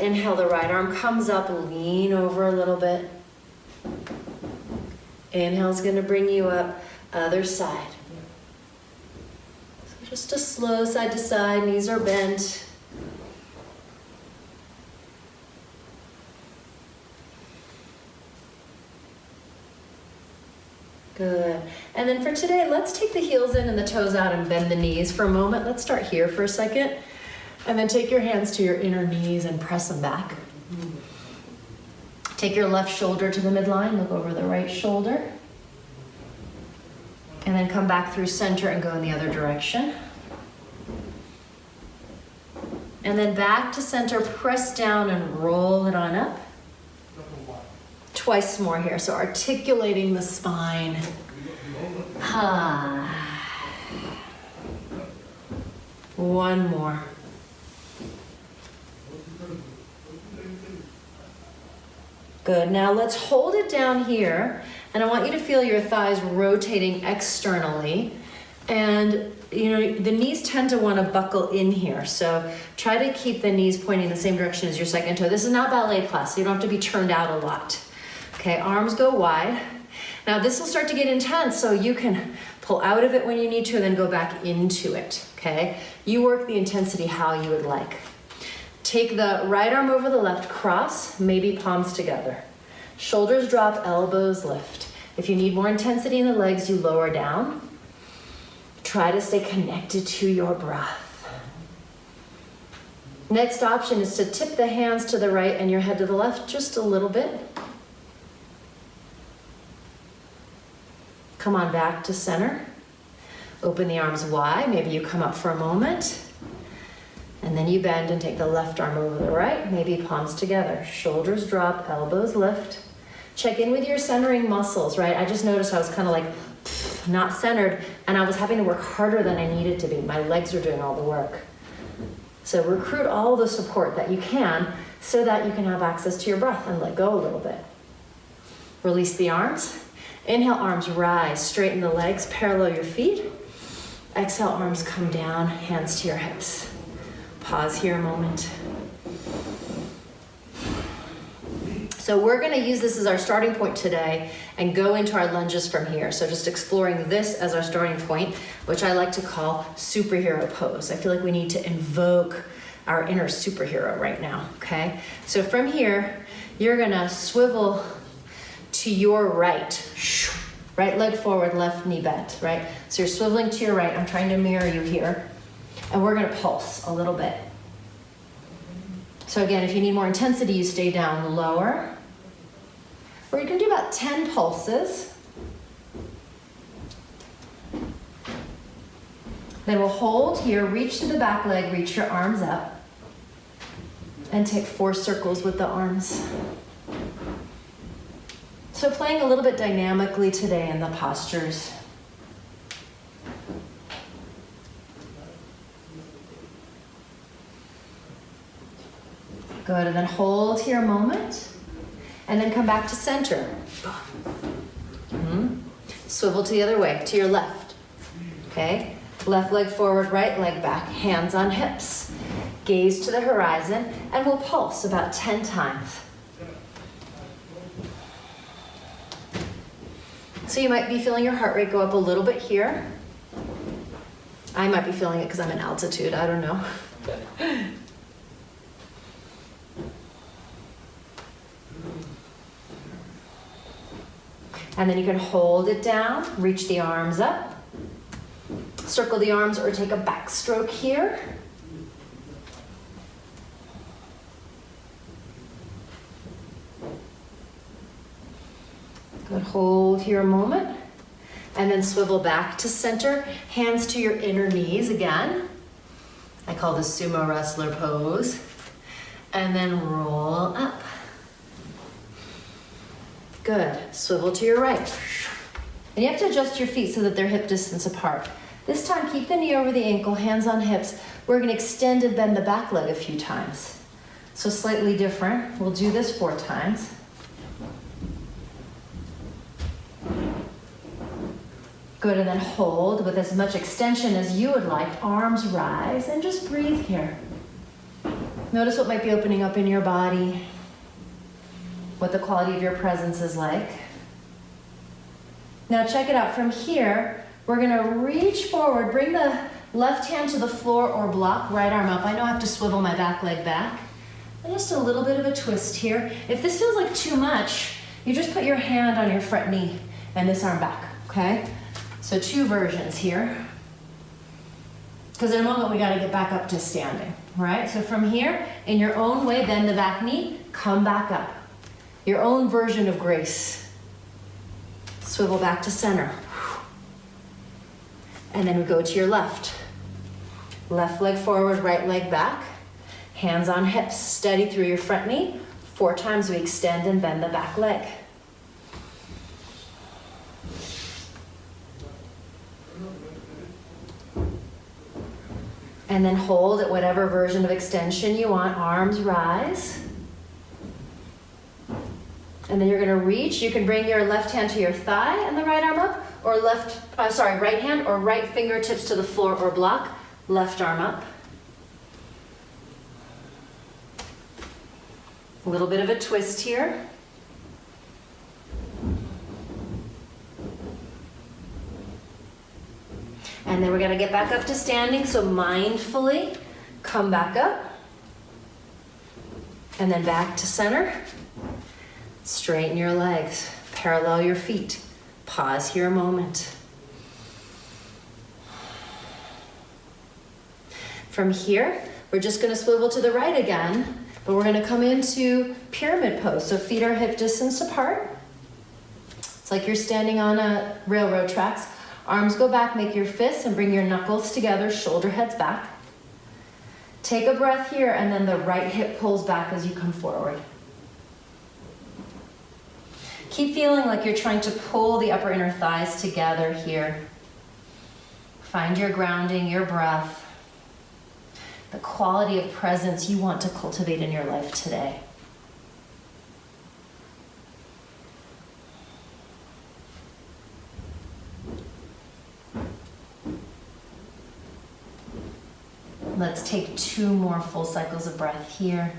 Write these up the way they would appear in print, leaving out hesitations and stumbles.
inhale, the right arm comes up, lean over a little bit. Inhale's gonna bring you up, other side. So just a slow side to side, knees are bent. Good. And then for today, let's take the heels in and the toes out and bend the knees for a moment. Let's start here for a second. And then take your hands to your inner knees and press them back. Take your left shoulder to the midline, look over the right shoulder. And then come back through center and go in the other direction. And then back to center, press down and roll it on up. Twice more here, so articulating the spine. One more. Good, now let's hold it down here, and I want you to feel your thighs rotating externally. And you know, the knees tend to want to buckle in here, so try to keep the knees pointing the same direction as your second toe. This is not ballet class, so you don't have to be turned out a lot. Okay, arms go wide. Now this will start to get intense, so you can pull out of it when you need to and then go back into it, okay? You work the intensity how you would like. Take the right arm over the left, cross, maybe palms together. Shoulders drop, elbows lift. If you need more intensity in the legs, you lower down. Try to stay connected to your breath. Next option is to tip the hands to the right and your head to the left just a little bit. Come on back to center. Open the arms wide. Maybe you come up for a moment. And then you bend and take the left arm over the right, maybe palms together. Shoulders drop, elbows lift. Check in with your centering muscles, right? I just noticed I was kind of like not centered, and I was having to work harder than I needed to be. My legs are doing all the work. So recruit all the support that you can so that you can have access to your breath and let go a little bit. Release the arms. Inhale, arms rise, straighten the legs, parallel your feet. Exhale, arms come down, hands to your hips. Pause here a moment. So we're gonna use this as our starting point today and go into our lunges from here. So just exploring this as our starting point, which I like to call superhero pose. I feel like we need to invoke our inner superhero right now, okay? So from here, you're gonna swivel to your right. Right leg forward, left knee bent, right? So you're swiveling to your right. I'm trying to mirror you here. And we're gonna pulse a little bit. So again, if you need more intensity, you stay down lower. Or you can do about 10 pulses. Then we'll hold here, reach to the back leg, reach your arms up, and take 4 circles with the arms. So playing a little bit dynamically today in the postures. Good, and then hold here a moment, and then come back to center. Swivel to the other way, to your left, okay? Left leg forward, right leg back, hands on hips. Gaze to the horizon, and we'll pulse about 10 times. So you might be feeling your heart rate go up a little bit here. I might be feeling it because I'm in altitude, I don't know. And then you can hold it down, reach the arms up, circle the arms or take a backstroke here. Good, hold here a moment. And then swivel back to center, hands to your inner knees again. I call this sumo wrestler pose. And then roll up. Good, swivel to your right. And you have to adjust your feet so that they're hip distance apart. This time, keep the knee over the ankle, hands on hips. We're gonna extend and bend the back leg a few times. So slightly different. We'll do this 4 times. Good, and then hold with as much extension as you would like. Arms rise and just breathe here. Notice what might be opening up in your body, what the quality of your presence is like. Now check it out. From here, we're gonna reach forward, bring the left hand to the floor or block, right arm up. I know I have to swivel my back leg back. And just a little bit of a twist here. If this feels like too much, you just put your hand on your front knee and this arm back, okay? So 2 versions here. Because in a moment we gotta get back up to standing, right? So from here, in your own way, bend the back knee, come back up. Your own version of grace. Swivel back to center. And then we go to your left. Left leg forward, right leg back. Hands on hips, steady through your front knee. 4 times we extend and bend the back leg. And then hold at whatever version of extension you want. Arms rise. And then you're gonna reach. You can bring your left hand to your thigh and the right arm up, or right hand or right fingertips to the floor or block. Left arm up. A little bit of a twist here. And then we're gonna get back up to standing, so mindfully come back up. And then back to center. Straighten your legs, parallel your feet. Pause here a moment. From here, we're just gonna swivel to the right again, but we're gonna come into pyramid pose. So feet are hip distance apart. It's like you're standing on a railroad tracks. Arms go back, make your fists and bring your knuckles together, shoulder heads back. Take a breath here and then the right hip pulls back as you come forward. Keep feeling like you're trying to pull the upper inner thighs together here. Find your grounding, your breath, the quality of presence you want to cultivate in your life today. Let's take 2 more full cycles of breath here.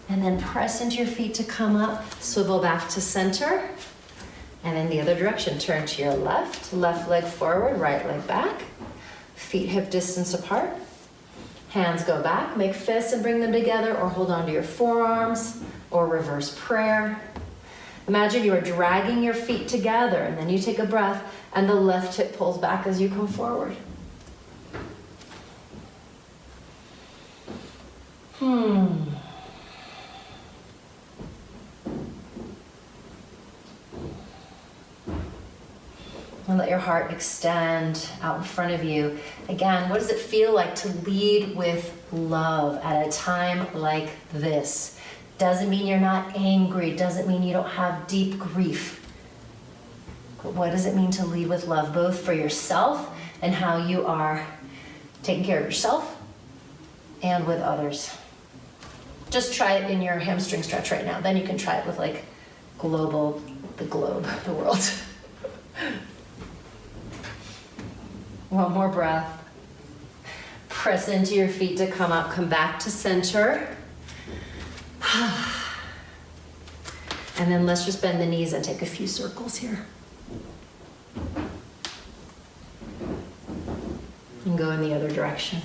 And then press into your feet to come up, swivel back to center, and in the other direction, turn to your left leg forward, right leg back, feet hip distance apart, hands go back, make fists and bring them together, or hold on to your forearms, or reverse prayer. Imagine you are dragging your feet together, and then you take a breath, and the left hip pulls back as you come forward. And let your heart extend out in front of you. Again, what does it feel like to lead with love at a time like this? Doesn't mean you're not angry, doesn't mean you don't have deep grief. But what does it mean to lead with love, both for yourself and how you are taking care of yourself and with others? Just try it in your hamstring stretch right now. Then you can try it with like the world. One more breath. Press into your feet to come up, come back to center. And then let's just bend the knees and take a few circles here. And go in the other direction.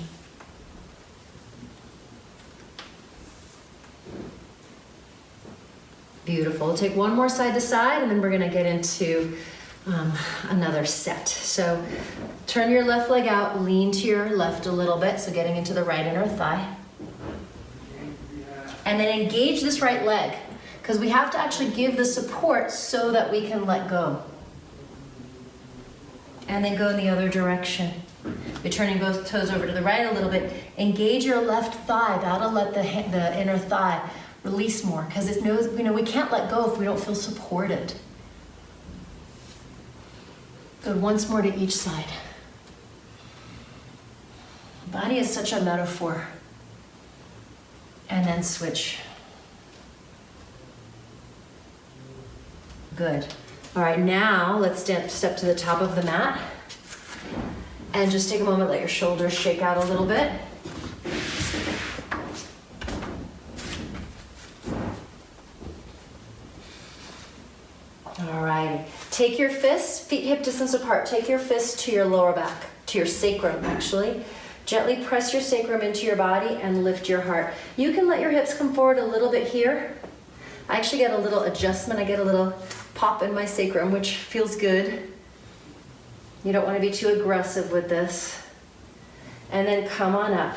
Beautiful. We'll take one more side to side and then we're gonna get into another set. So turn your left leg out, lean to your left a little bit, so getting into the right inner thigh. And then engage this right leg, because we have to actually give the support so that we can let go. And then go in the other direction. You're turning both toes over to the right a little bit. Engage your left thigh. That'll let the inner thigh release more, because it knows, we can't let go if we don't feel supported. Good, once more to each side. Body is such a metaphor. And then switch. Good. All right, now let's step to the top of the mat. And just take a moment, let your shoulders shake out a little bit. All right. Take your fists, feet hip distance apart. Take your fists to your lower back, to your sacrum actually. Gently press your sacrum into your body and lift your heart. You can let your hips come forward a little bit here. I actually get a little adjustment. I get a little pop in my sacrum, which feels good. You don't want to be too aggressive with this. And then come on up.